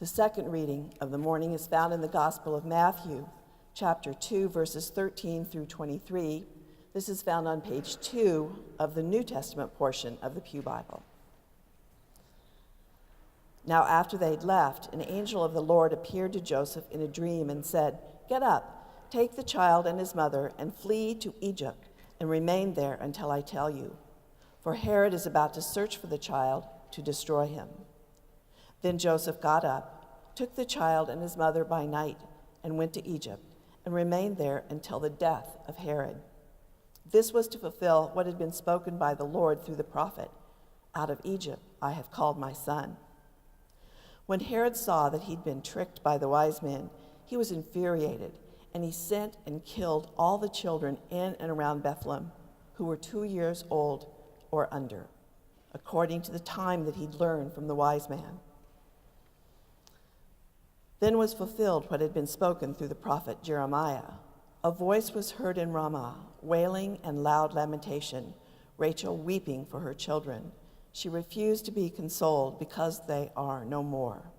The second reading of the morning is found in the Gospel of Matthew, chapter 2, verses 13 through 23. This is found on page 2 of the New Testament portion of the Pew Bible. Now after they'd left, an angel of the Lord appeared to Joseph in a dream and said, "Get up, take the child and his mother, and flee to Egypt, and remain there until I tell you. For Herod is about to search for the child to destroy him." Then Joseph got up, took the child and his mother by night, and went to Egypt, and remained there until the death of Herod. This was to fulfill what had been spoken by the Lord through the prophet, "Out of Egypt I have called my son." When Herod saw that he'd been tricked by the wise men, he was infuriated, and he sent and killed all the children in and around Bethlehem who were 2 years old or under, according to the time that he'd learned from the wise man. Then was fulfilled what had been spoken through the prophet Jeremiah. A voice was heard in Ramah, wailing and loud lamentation, Rachel weeping for her children. She refused to be consoled because they are no more.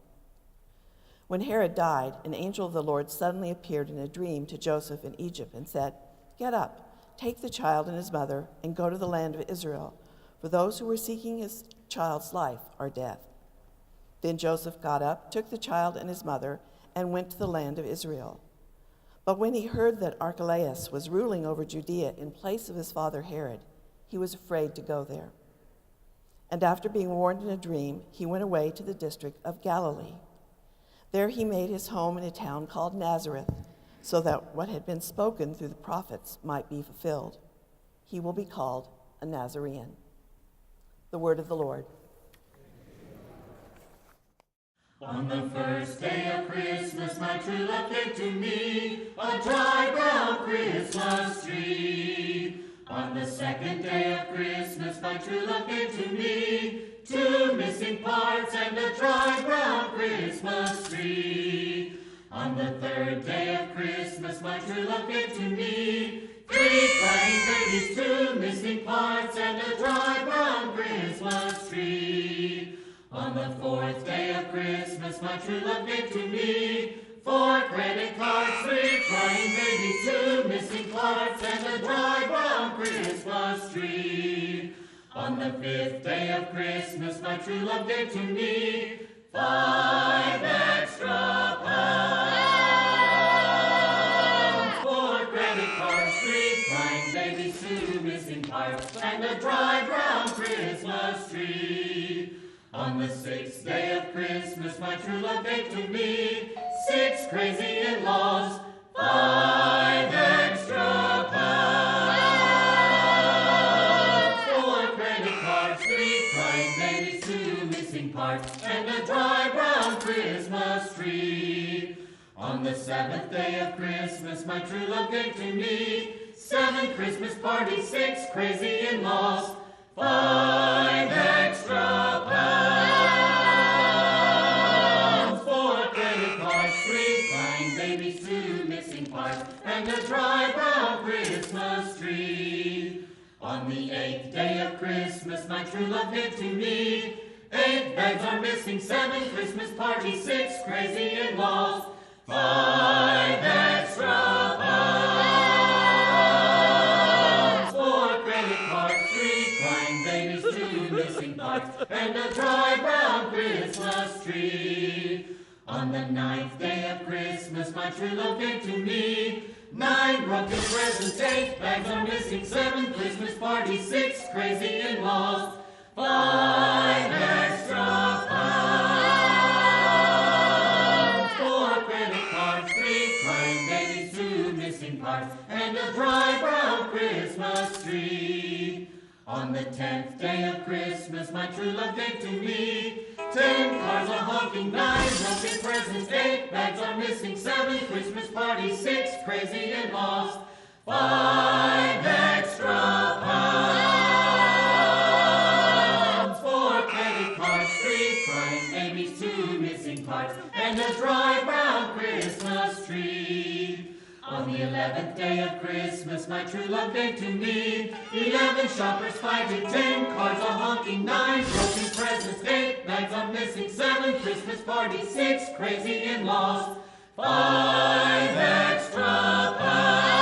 When Herod died, an angel of the Lord suddenly appeared in a dream to Joseph in Egypt and said, "Get up, take the child and his mother, and go to the land of Israel, for those who were seeking his child's life are dead." Then Joseph got up, took the child and his mother, and went to the land of Israel. But when he heard that Archelaus was ruling over Judea in place of his father Herod, he was afraid to go there. And after being warned in a dream, he went away to the district of Galilee. There he made his home in a town called Nazareth, so that what had been spoken through the prophets might be fulfilled. He will be called a Nazarene. The word of the Lord. On the first day of Christmas, my true love gave to me a dry brown Christmas tree. On the second day of Christmas, my true love gave to me 2 missing parts and a dry brown Christmas tree. On the third day of Christmas, my true love gave to me 3 crying babies, 2 missing parts and a dry brown Christmas tree. On the fourth day of Christmas, my true love gave to me 4 credit cards, 3 crying babies, 2 missing parts, and a dry brown Christmas tree. On the fifth day of Christmas, my true love gave to me 5 extra pounds, 4 credit cards, 3 crying babies, 2 missing parts, and a dry brown Christmas tree. On the sixth day of Christmas, my true love gave to me 6 crazy in-laws, 5 extra pounds, 4 credit cards, 3 crying babies, 2 missing parts, and a dry brown Christmas tree. On the seventh day of Christmas, my true love gave to me 7 Christmas parties, 6 crazy in-laws, 5 extra pounds, 4 credit cards, 3 crying babies, 2 missing parts, and a dry brown Christmas tree. On the 8th day of Christmas, my true love gave to me 8 bags are missing, 7 Christmas parties, 6 crazy in-laws, 5 extra pounds, 4 credit cards, 3 crying babies, 2 missing parts, and a dry brown Christmas tree. On the 9th day of Christmas, my true love gave to me 9 broken presents, 8 bags are missing, 7 Christmas parties, 6 crazy in-laws, 5 extra pounds, 4 credit cards, 3 crying babies, 2 missing parts, and a dry brown Christmas tree. On the 10th day of Christmas, my true love gave to me 10 cars are honking, 9 broken presents, 8 bags are missing, 7 Christmas parties, 6 crazy in-laws, 5 extra pounds, 4 credit cards, 3 crying babies, 2 missing parts, and a dry brown Christmas tree. On the 11th day of Christmas, my true love gave to me 11 shoppers fighting, 10 cars are honking, 9 broken presents, 8 bags are missing, missing. 7, Christmas party. 6, crazy in-laws. 5 extra pounds.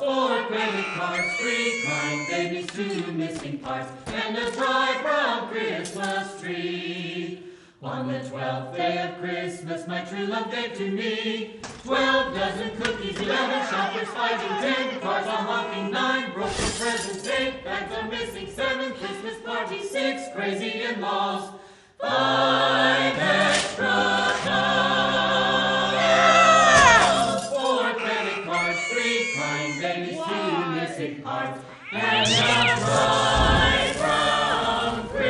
4, credit cards. 3, crying babies. 2, missing parts. And a dry brown Christmas tree. On the 12th day of Christmas, my true love gave to me 12 dozen cookies, 11 shoppers, 5 and 10 cars, a honking, 9 broken presents, 8 bags are missing, 7 Christmas party, 6 crazy in-laws, 5 extra pounds, 4 credit cards, 3 crying babies, 2 missing parts, and a bright brown Christmas tree.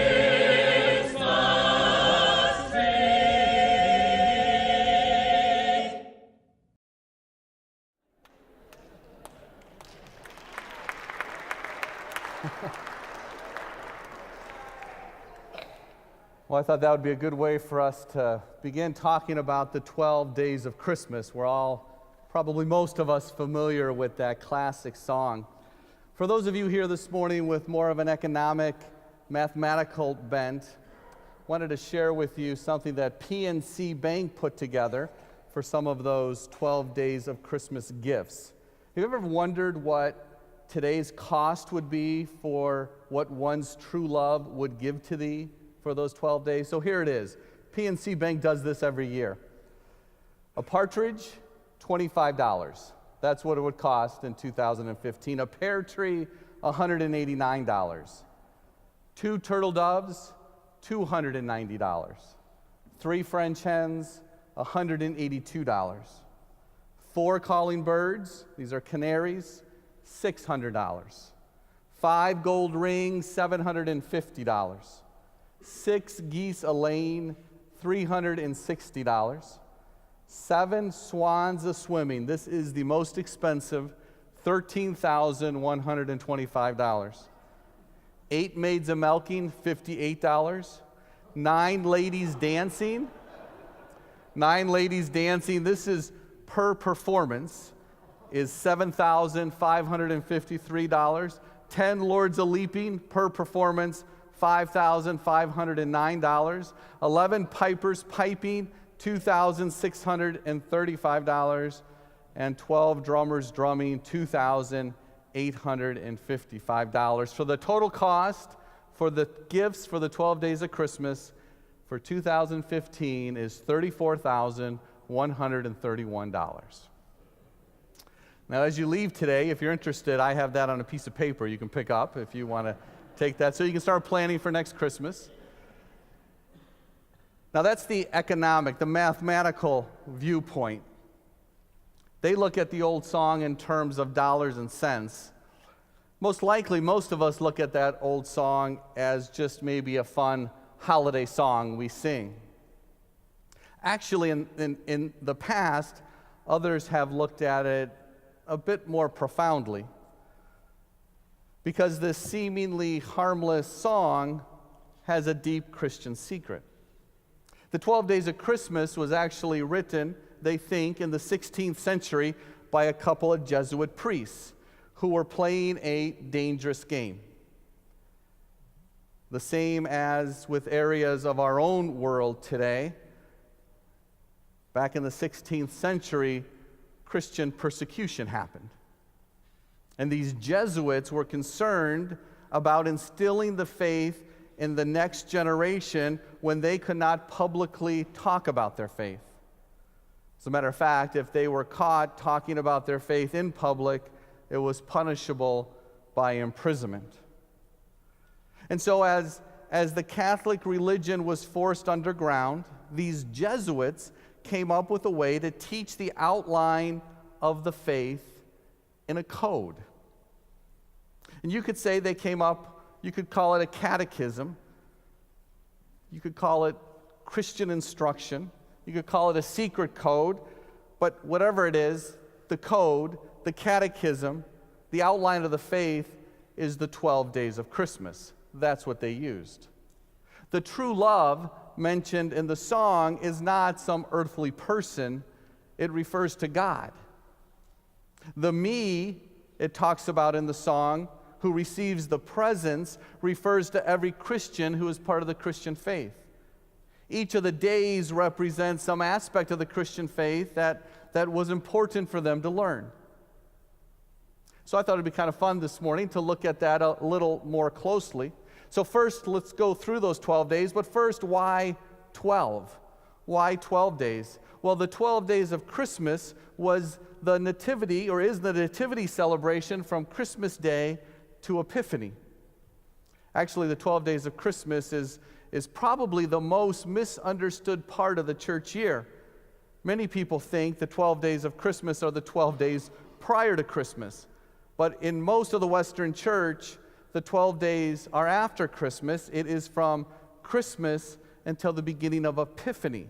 Well, I thought that would be a good way for us to begin talking about the 12 days of Christmas. We're all, probably most of us, familiar with that classic song. For those of you here this morning with more of an economic, mathematical bent, wanted to share with you something that PNC Bank put together for some of those 12 days of Christmas gifts. Have you ever wondered what today's cost would be for what one's true love would give to thee for those 12 days? So here it is. PNC Bank does this every year. A partridge, $25. That's what it would cost in 2015. A pear tree, $189. 2 turtle doves, $290. 3 French hens, $182. 4 calling birds, these are canaries, $600. 5 gold rings, $750. 6 geese a lane, $360. 7 swans a swimming. This is the most expensive, $13,125. 8 maids a milking, $58. 9 ladies dancing. 9 ladies dancing. This is per performance, is $7,553. 10 lords a leaping per performance, $5,509. 11 pipers piping, $2,635. And 12 drummers drumming, $2,855. So the total cost for the gifts for the 12 days of Christmas for 2015 is $34,131. Now, as you leave today, if you're interested, I have that on a piece of paper you can pick up if you want to take that, so you can start planning for next Christmas. Now, that's the economic, the mathematical viewpoint. They look at the old song in terms of dollars and cents. Most likely, most of us look at that old song as just maybe a fun holiday song we sing. Actually, in the past, others have looked at it a bit more profoundly, because this seemingly harmless song has a deep Christian secret. The 12 Days of Christmas was actually written, they think, in the 16th century by a couple of Jesuit priests who were playing a dangerous game. The same as with areas of our own world today. Back in the 16th century, Christian persecution happened. And these Jesuits were concerned about instilling the faith in the next generation when they could not publicly talk about their faith. As a matter of fact, if they were caught talking about their faith in public, it was punishable by imprisonment. And so as the Catholic religion was forced underground, these Jesuits came up with a way to teach the outline of the faith in a code. And you could say they came up, you could call it a catechism, you could call it Christian instruction, you could call it a secret code, but whatever it is, the code, the catechism, the outline of the faith is the 12 days of Christmas. That's what they used. The true love mentioned in the song is not some earthly person, it refers to God. The me it talks about in the song who receives the presents refers to every Christian who is part of the Christian faith. Each of the days represents some aspect of the Christian faith that was important for them to learn. So I thought it'd be kind of fun this morning to look at that a little more closely. So first, let's go through those 12 days. But first, why 12? Why 12 days? Well, the 12 days of Christmas was the nativity, or is the nativity celebration from Christmas Day to Epiphany. Actually, the 12 days of Christmas is probably the most misunderstood part of the church year. Many people think the 12 days of Christmas are the 12 days prior to Christmas. But in most of the Western church, the 12 days are after Christmas. It is from Christmas until the beginning of Epiphany.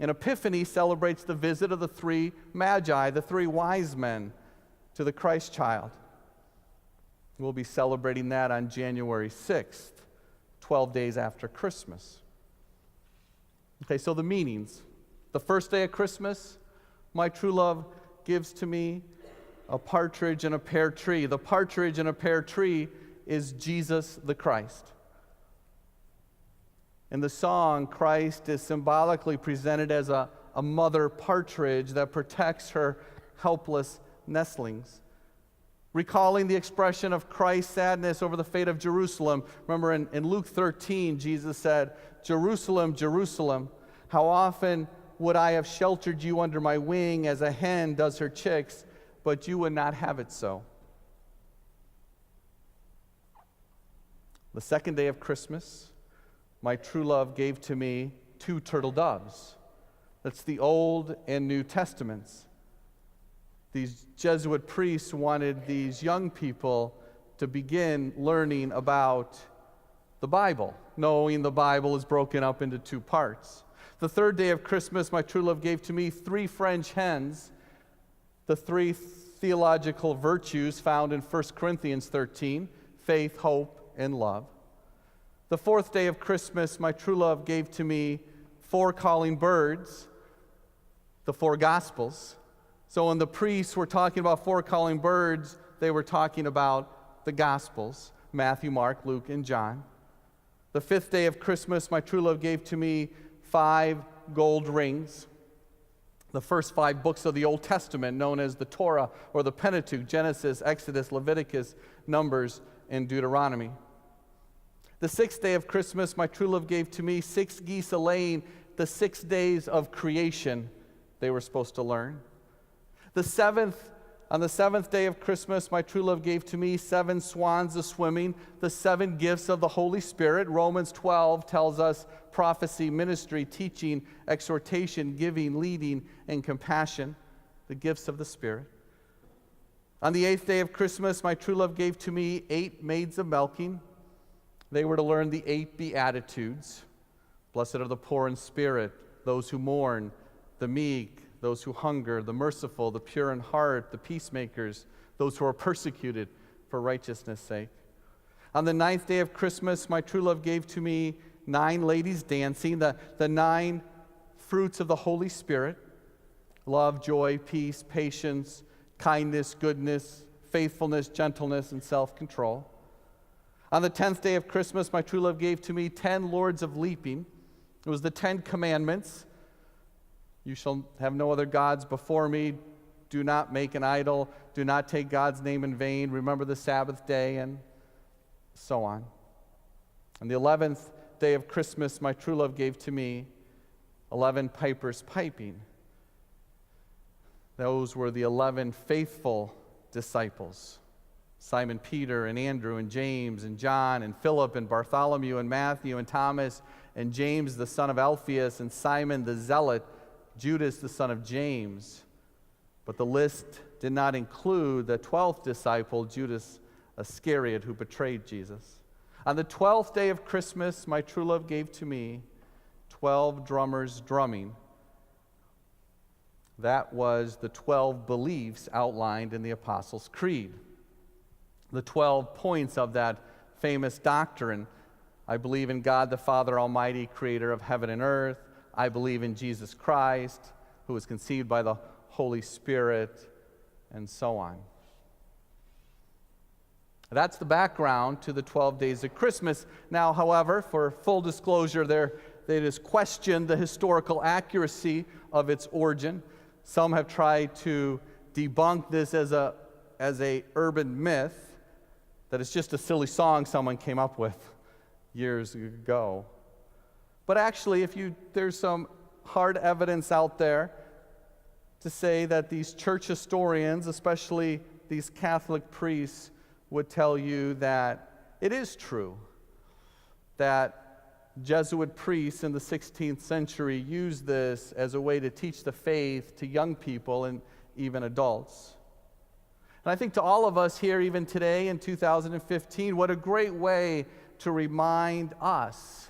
And Epiphany celebrates the visit of the three magi, the three wise men, to the Christ child. We'll be celebrating that on January 6th, 12 days after Christmas. Okay, so the meanings. The first day of Christmas, my true love gives to me a partridge and a pear tree. The partridge and a pear tree is Jesus the Christ. In the song, Christ is symbolically presented as a mother partridge that protects her helpless nestlings. Recalling the expression of Christ's sadness over the fate of Jerusalem. Remember in Luke 13, Jesus said, "Jerusalem, Jerusalem, how often would I have sheltered you under my wing as a hen does her chicks, but you would not have it so." The second day of Christmas, my true love gave to me 2 turtle doves. That's the Old and New Testaments. These Jesuit priests wanted these young people to begin learning about the Bible, knowing the Bible is broken up into 2 parts. The third day of Christmas, my true love gave to me 3 French hens, the 3 theological virtues found in 1 Corinthians 13, faith, hope, and love. The fourth day of Christmas, my true love gave to me 4 calling birds, the 4 Gospels. So when the priests were talking about 4 calling birds, they were talking about the Gospels, Matthew, Mark, Luke, and John. The 5th day of Christmas, my true love gave to me 5 gold rings. The first 5 books of the Old Testament, known as the Torah or the Pentateuch, Genesis, Exodus, Leviticus, Numbers, and Deuteronomy. The 6th day of Christmas, my true love gave to me 6 geese a-laying, the 6 days of creation they were supposed to learn. On the 7th day of Christmas, my true love gave to me 7 swans a-swimming, the 7 gifts of the Holy Spirit. Romans 12 tells us prophecy, ministry, teaching, exhortation, giving, leading, and compassion, the gifts of the Spirit. On the 8th day of Christmas, my true love gave to me 8 maids of milking. They were to learn the 8 Beatitudes. Blessed are the poor in spirit, those who mourn, the meek, those who hunger, the merciful, the pure in heart, the peacemakers, those who are persecuted for righteousness' sake. On the 9th day of Christmas, my true love gave to me 9 ladies dancing, the 9 fruits of the Holy Spirit: love, joy, peace, patience, kindness, goodness, faithfulness, gentleness, and self-control. On the 10th day of Christmas, my true love gave to me 10 lords of leaping. It was the 10 commandments. You shall have no other gods before me. Do not make an idol. Do not take God's name in vain. Remember the Sabbath day, and so on. On the 11th day of Christmas, my true love gave to me 11 pipers piping. Those were the 11 faithful disciples: Simon Peter and Andrew and James and John and Philip and Bartholomew and Matthew and Thomas and James the son of Alphaeus and Simon the Zealot, Judas the son of James. But the list did not include the 12th disciple, Judas Iscariot, who betrayed Jesus. On the 12th day of Christmas, my true love gave to me 12 drummers drumming. That was the 12 beliefs outlined in the Apostles' Creed. The 12 points of that famous doctrine: I believe in God the Father Almighty, creator of heaven and earth. I believe in Jesus Christ, who was conceived by the Holy Spirit, and so on. That's the background to the 12 days of Christmas. Now, however, for full disclosure, they just questioned the historical accuracy of its origin. Some have tried to debunk this as a urban myth, that it's just a silly song someone came up with years ago. But actually, there's some hard evidence out there to say that these church historians, especially these Catholic priests, would tell you that it is true that Jesuit priests in the 16th century used this as a way to teach the faith to young people and even adults. And I think to all of us here, even today in 2015, what a great way to remind us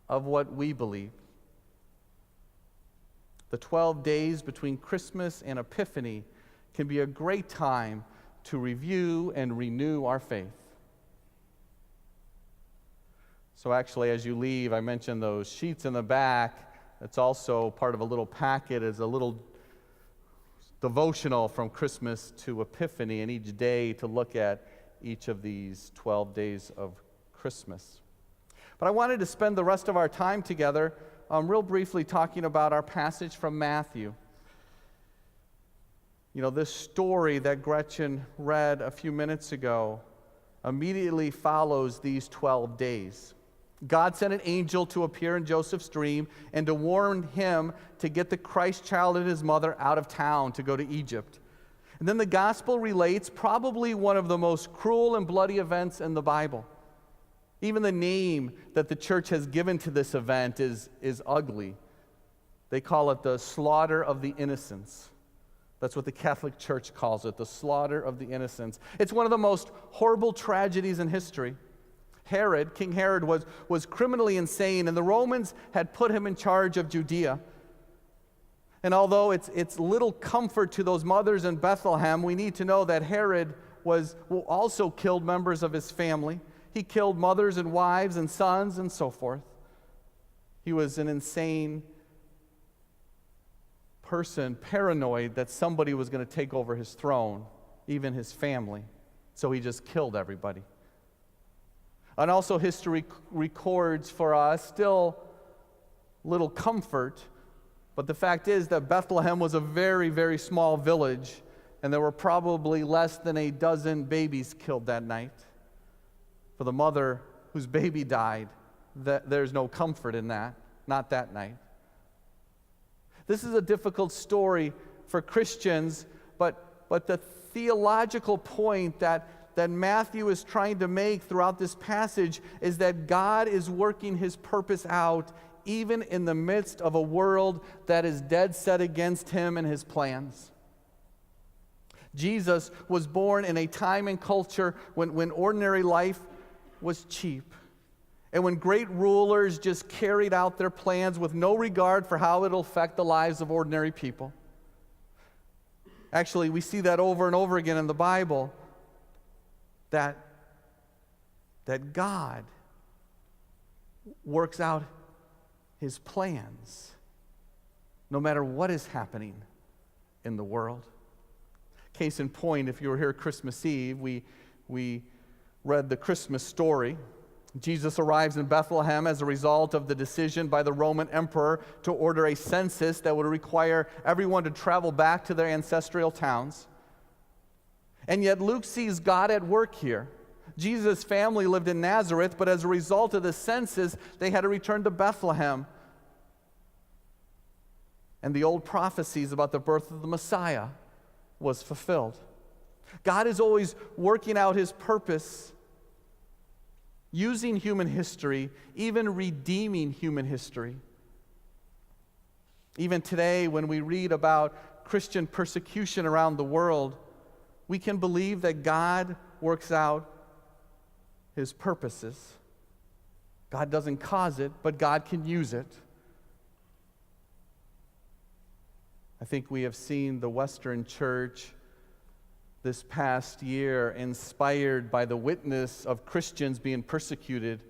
of what we believe. The 12 days between Christmas and Epiphany can be a great time to review and renew our faith. So actually, as you leave, I mentioned those sheets in the back. It's also part of a little packet, is a little devotional from Christmas to Epiphany, and each day to look at each of these 12 days of Christmas. But I wanted to spend the rest of our time together real briefly talking about our passage from Matthew. You know, this story that Gretchen read a few minutes ago immediately follows these 12 days. God sent an angel to appear in Joseph's dream and to warn him to get the Christ child and his mother out of town to go to Egypt. And then the gospel relates probably one of the most cruel and bloody events in the Bible. Even the name that the church has given to this event is ugly. They call it the slaughter of the innocents. That's what the Catholic Church calls it, the slaughter of the innocents. It's one of the most horrible tragedies in history. King Herod was criminally insane, and the Romans had put him in charge of Judea. And although it's little comfort to those mothers in Bethlehem, we need to know that Herod also killed members of his family. He killed mothers and wives and sons and so forth. He was an insane person, paranoid that somebody was going to take over his throne, even his family. So he just killed everybody. And also history records for us still little comfort, but the fact is that Bethlehem was a very, very small village, and there were probably less than a dozen babies killed that night. For the mother whose baby died, there's no comfort in that, not that night. This is a difficult story for Christians, but the theological point that Matthew is trying to make throughout this passage is that God is working his purpose out even in the midst of a world that is dead set against him and his plans. Jesus was born in a time and culture when ordinary life was cheap, and when great rulers just carried out their plans with no regard for how it'll affect the lives of ordinary people. Actually, we see that over and over again in the Bible, that God works out his plans no matter what is happening in the world. Case in point, if you were here Christmas Eve, we read the Christmas story. Jesus arrives in Bethlehem as a result of the decision by the Roman emperor to order a census that would require everyone to travel back to their ancestral towns. And yet Luke sees God at work here. Jesus' family lived in Nazareth, but as a result of the census, they had to return to Bethlehem. And the old prophecies about the birth of the Messiah was fulfilled. God is always working out his purpose, using human history, even redeeming human history. Even today, when we read about Christian persecution around the world, we can believe that God works out his purposes. God doesn't cause it, but God can use it. I think we have seen the Western church this past year inspired by the witness of Christians being persecuted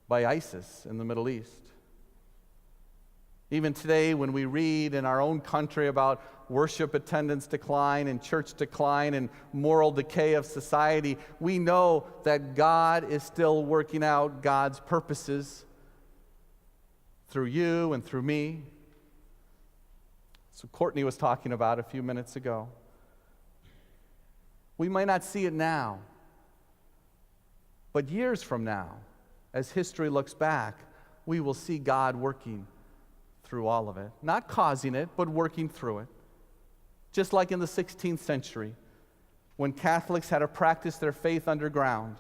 by ISIS in the Middle East. Even today, when we read in our own country about worship attendance decline and church decline and moral decay of society, we know that God is still working out God's purposes through you and through me. So Courtney was talking about a few minutes ago. We might not see it now, but years from now, as history looks back, we will see God working through all of it. Not causing it, but working through it. Just like in the 16th century, when Catholics had to practice their faith underground,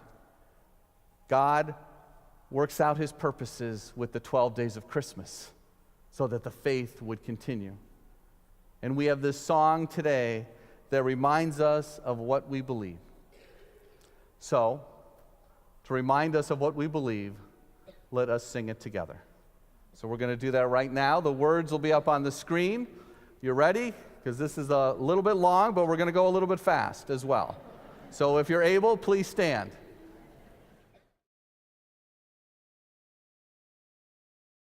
God works out his purposes with the 12 days of Christmas so that the faith would continue. And we have this song today that reminds us of what we believe. So, to remind us of what we believe, let us sing it together. So we're going to do that right now. The words will be up on the screen. You ready? Because this is a little bit long, but we're going to go a little bit fast as well. So if you're able, please stand.